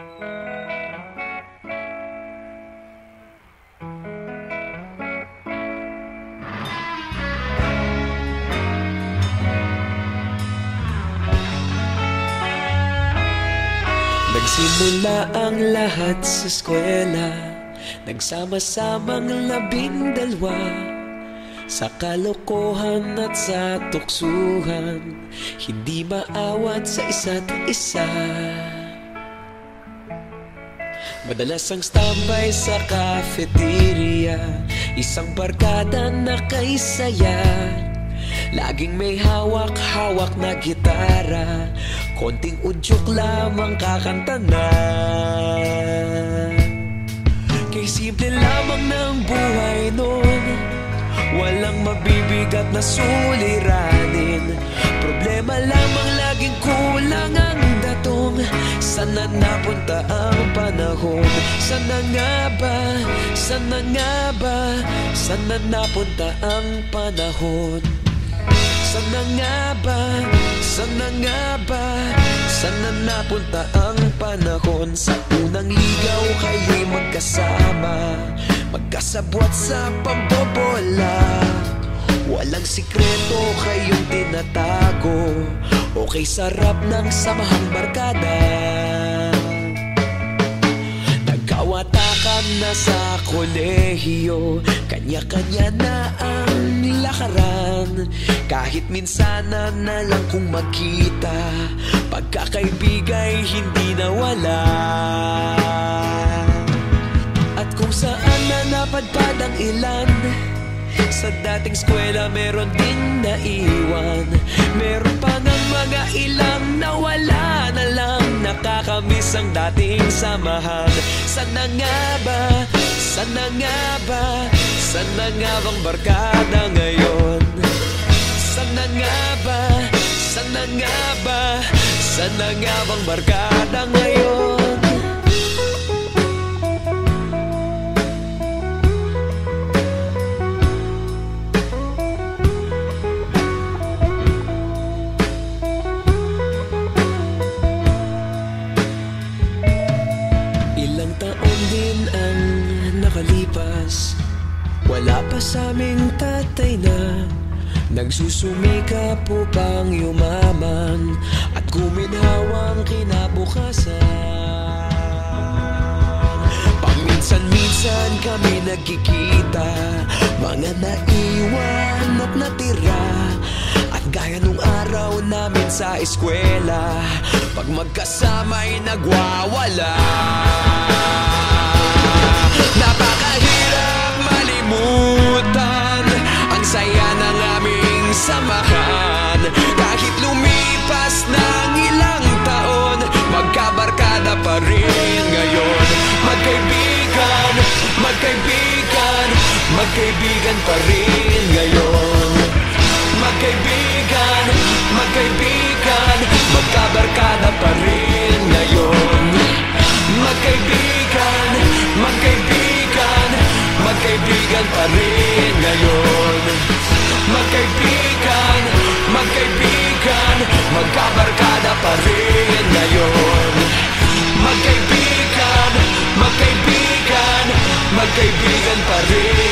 Nagsimula ang lahat sa eskwela, nagsama-samang 12 sa kalokohan at sa tuksuhan, hindi maawat sa isa't isa. Madalas ang standby sa cafeteria, isang barkada na kay saya. Laging may hawak-hawak na gitara, konting udyok lamang kakanta na. Kay simple lamang ng buhay nun, walang mabibigat na suliranin. Problema lamang laging kulang ang datong. Sana napunta ang panahon? Sana nga ba? Sana nga ba? Sana napunta ang panahon? Sana nga ba? Sana nga ba? Sana napunta ang panahon? Sa unang ligaw kayo'y magkasama, magkasabwat sa pambobola. Walang sikreto kayong tinatago, okay sarap ng samahang barkada. Nagkawatakan na sa kolehiyo, kanya-kanya na ang lakaran. Kahit minsan na lang kung magkita, pagkakaibigay hindi nawala. At kung saan na napadpad ang ilan, sa dating eskwela meron din naiwan. Meron pa ng mga ilang nawala na lang, nakakamiss ang dating samahan. Sana nga ba? Sana nga ba? Sana nga bang barkada ngayon? Sana nga ba? Sana nga ba? Sana nga bang barkada ngayon? Ilang taon din ang nakalipas, wala pa sa aming tatay na nagsusumikap upang yumaman at guminhawang kinabukasan. Paminsan-minsan kami nagkikita, mga naiwan at natira. At gaya nung araw namin sa eskwela, pag magkasama'y nagwawala. Napakahirap malimutan ang saya ng aming samahan. Kahit lumipas ng ilang taon, magkabarkada pa rin ngayon. Magkaibigan, magkaibigan, magkaibigan pa rin ngayon. Magkaibigan, magkaibigan, magkabarkada pa rin ngayon. Magkaibigan, magkaibigan, magkaibigan pa rin ngayon. Magkaibigan, magkaibigan, magkabarkada pa rin ngayon. Magkaibigan, magkaibigan, magkaibigan pa rin